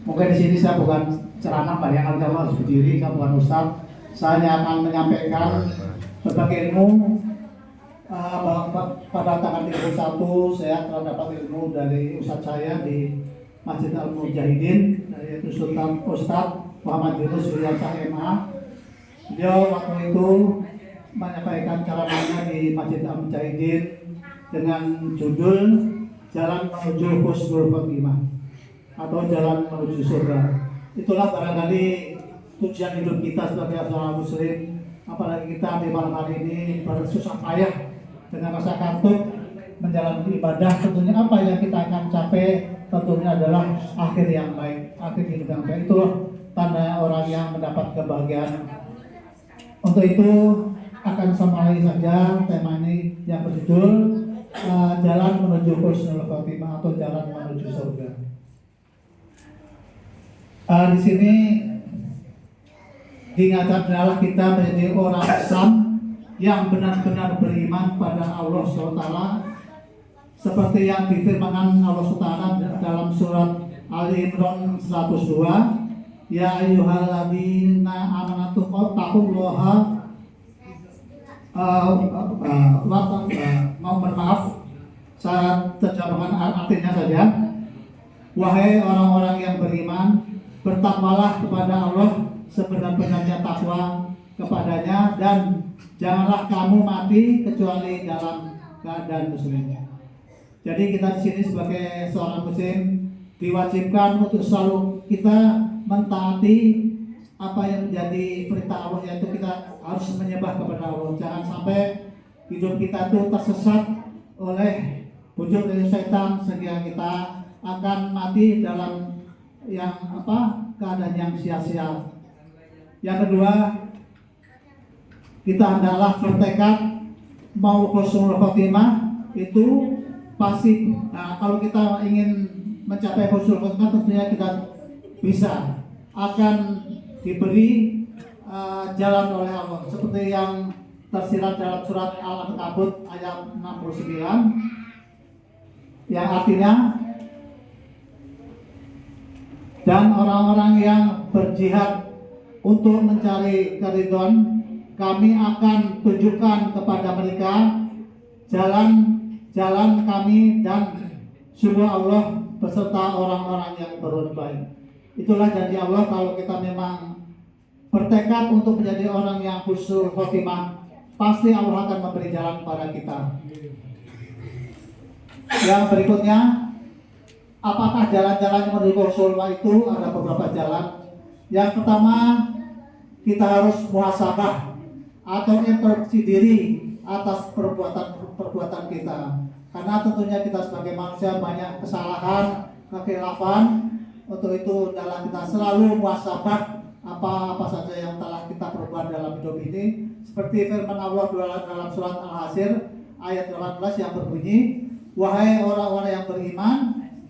Mungkin di sini saya bukan ceramah, banyak yang harus berdiri, saya bukan ustaz. Saya hanya akan menyampaikan berbagai ilmu. Pada tanggal 31 saya telah dapat ilmu dari ustaz saya di Masjid Al-Mujahidin, yaitu Sultan Ustaz Muhammad Yunus Wilyasa MA. Beliau waktu itu menyampaikan ceramahnya di Masjid Al-Mujahidin dengan judul Jalan Menuju Husnul Khotimah atau Jalan Menuju Surga. Itulah barangkali tujuan hidup kita sebagai seorang muslim, apalagi kita di malam hari ini bersusah payah dengan rasa kantuk menjalani ibadah. Tentunya apa yang kita akan capai tentunya adalah akhir yang baik, akhir hidup yang baik. Itulah tanda orang yang mendapat kebahagiaan. Untuk itu akan sampai saja tema ini yang berjudul Jalan Menuju Husnul Khotimah atau Jalan Menuju Surga. Di sini diingatkan adalah kita menjadi orang Islam yang benar-benar beriman pada Allah SWT, seperti yang difirmankan Allah SWT dalam surat Ali Imran 102, Ya ayyuhalladzina amanatu taqullaha mohon maaf saya terjemahkan artinya saja. Wahai orang-orang yang beriman, bertakwalah kepada Allah sebenar-benarnya takwa kepadanya, dan janganlah kamu mati kecuali dalam keadaan muslim. Jadi kita di sini sebagai seorang muslim diwajibkan untuk selalu kita mentaati apa yang menjadi perintah Allah, yaitu kita harus menyembah kepada Allah. Jangan sampai hidup kita itu tersesat oleh bujuk dari setan sehingga kita akan mati dalam keadaan yang sia-sia. Yang kedua, kita hendaklah bertekad mau husnul khotimah itu pasti. Nah, kalau kita ingin mencapai husnul khotimah tentunya kita bisa akan diberi jalan oleh Allah, seperti yang tersirat dalam surat Al-Ankabut ayat 69 yang artinya, dan orang-orang yang berjihad untuk mencari keridhaan, kami akan tunjukkan kepada mereka jalan kami, dan sungguh Allah beserta orang-orang yang berbuat baik. Itulah janji Allah kalau kita memang bertekad untuk menjadi orang yang husnul khotimah, pasti Allah akan memberi jalan kepada kita. Yang berikutnya, apakah jalan-jalan yang menuju husnul itu? Ada beberapa jalan. Yang pertama, kita harus muhasabah atau introspeksi diri atas perbuatan kita. Karena tentunya kita sebagai manusia banyak kesalahan, kekhilafan. Untuk itu adalah kita selalu muhasabah apa saja yang telah kita perbuat dalam hidup ini. Seperti firman Allah dalam surat Al-Hasyr ayat 18 yang berbunyi, wahai orang-orang yang beriman,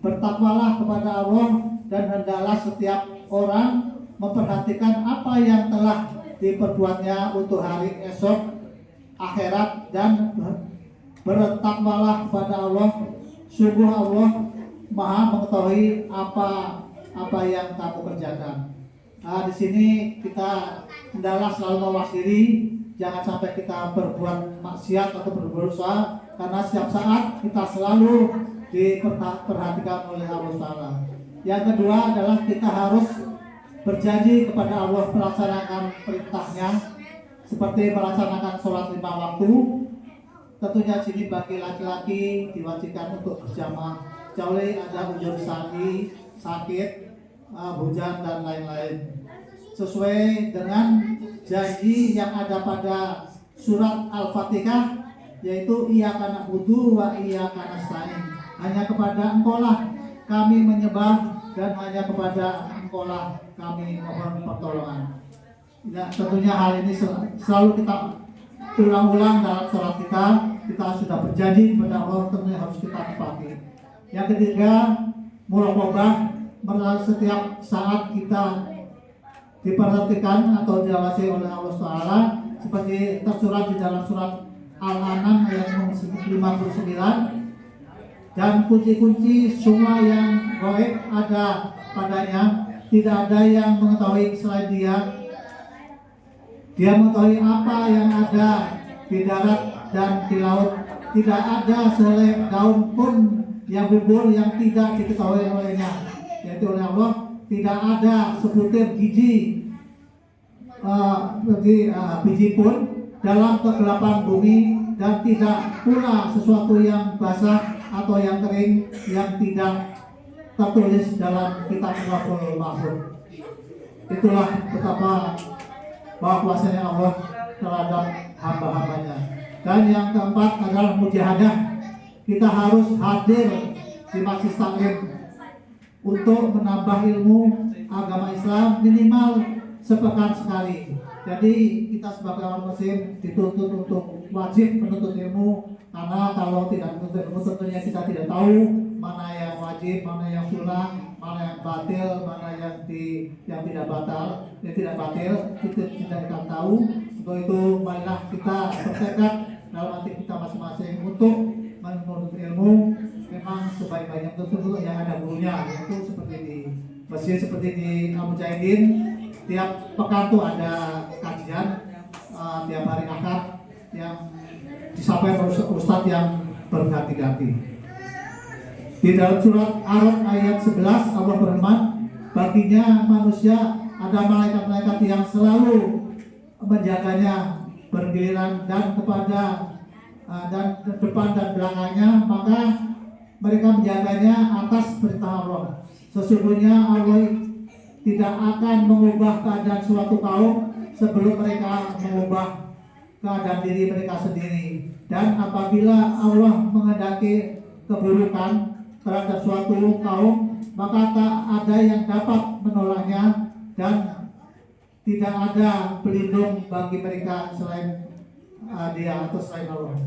bertakwalah kepada Allah, dan hendaklah setiap orang memperhatikan apa yang telah diperbuatnya untuk hari esok akhirat, dan bertakwalah kepada Allah, sungguh Allah Maha mengetahui apa yang kamu kerjakan. Nah, di sini kita hendaklah selalu mawas diri, jangan sampai kita berbuat maksiat atau berbuat dosa, karena setiap saat kita selalu diperhatikan oleh Allah Taala. Yang kedua adalah kita harus berjanji kepada Allah melaksanakan perintahnya, seperti melaksanakan sholat 5 waktu. Tentunya sini bagi laki-laki diwajibkan untuk berjamaah, kecuali ada ujian sakit, hujan dan lain-lain, sesuai dengan janji yang ada pada surat Al-Fatihah, yaitu Iyyaka na'budu wa iyyaka nasta'in. Hanya kepada Engkaulah kami menyembah, dan hanya kepada Engkaulah kami mohon pertolongan. Ya, tentunya hal ini selalu kita ulang-ulang dalam sholat kita. Kita sudah berjanji kepada Allah, tentunya harus kita tepati. Yang ketiga, muraqabah. Melalui setiap saat kita diperhatikan atau diawasi oleh Allah Taala, seperti tersurat di dalam surat Al-An'am ayat 59, dan kunci-kunci semua yang gaib ada padanya, tidak ada yang mengetahui selain Dia. Dia mengetahui apa yang ada di darat dan di laut. Tidak ada sehelai daun pun yang gugur yang tidak diketahui olehnya, yaitu oleh Allah. Tidak ada sebutir biji biji pun dalam kegelapan bumi, dan tidak pula sesuatu yang basah atau yang kering yang tidak tertulis dalam kitab Lauhul Mahfuz. Itulah betapa bahwa kuasanya Allah terhadap hamba-hambanya. Dan yang keempat adalah mujahadah. Kita harus hadir di Majlis Taklim untuk menambah ilmu agama Islam minimal sepekan sekali. Jadi kita sebagai orang Muslim dituntut untuk wajib menuntut ilmu, karena kalau tidak menuntut ilmu tentunya kita tidak tahu mana yang wajib, mana yang sunnah, mana yang batil, mana yang tidak batal, yang tidak batil, kita tidak akan tahu. Untuk itu marilah kita bertekad dalam hati kita masing-masing untuk menuntut ilmu. Memang sebaik-baiknya tentu yang ada gurunya, itu seperti di masjid, seperti di Al-Mujahidin. Tiap pekan tuh ada kajian, tiap hari akad yang disampaikan oleh Ustadz yang berganti-ganti. Di dalam surat Ar-Ra'd ayat 11 Allah berfirman, baginya manusia ada malaikat-malaikat yang selalu menjaganya bergiliran dan kepada dan depan dan belakangnya, maka mereka menjaganya atas perintah Allah. Sesungguhnya Allah tidak akan mengubah keadaan suatu kaum sebelum mereka mengubah keadaan diri mereka sendiri. Dan apabila Allah menghendaki keburukan terhadap suatu kaum, maka tak ada yang dapat menolaknya dan tidak ada pelindung bagi mereka selain Dia atau selain Allah.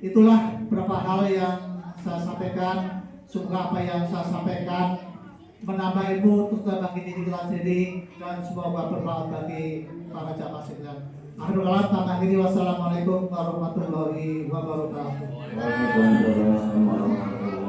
Itulah beberapa hal yang saya sampaikan. Semoga apa yang saya sampaikan menambah ilmu untuk bagi diri kita sendiri, dan semoga bermanfaat bagi para jamaah sekalian. Akhirul kalam, akhiri wassalamualaikum warahmatullahi wabarakatuh. Waalaikumsalam warahmatullahi wabarakatuh.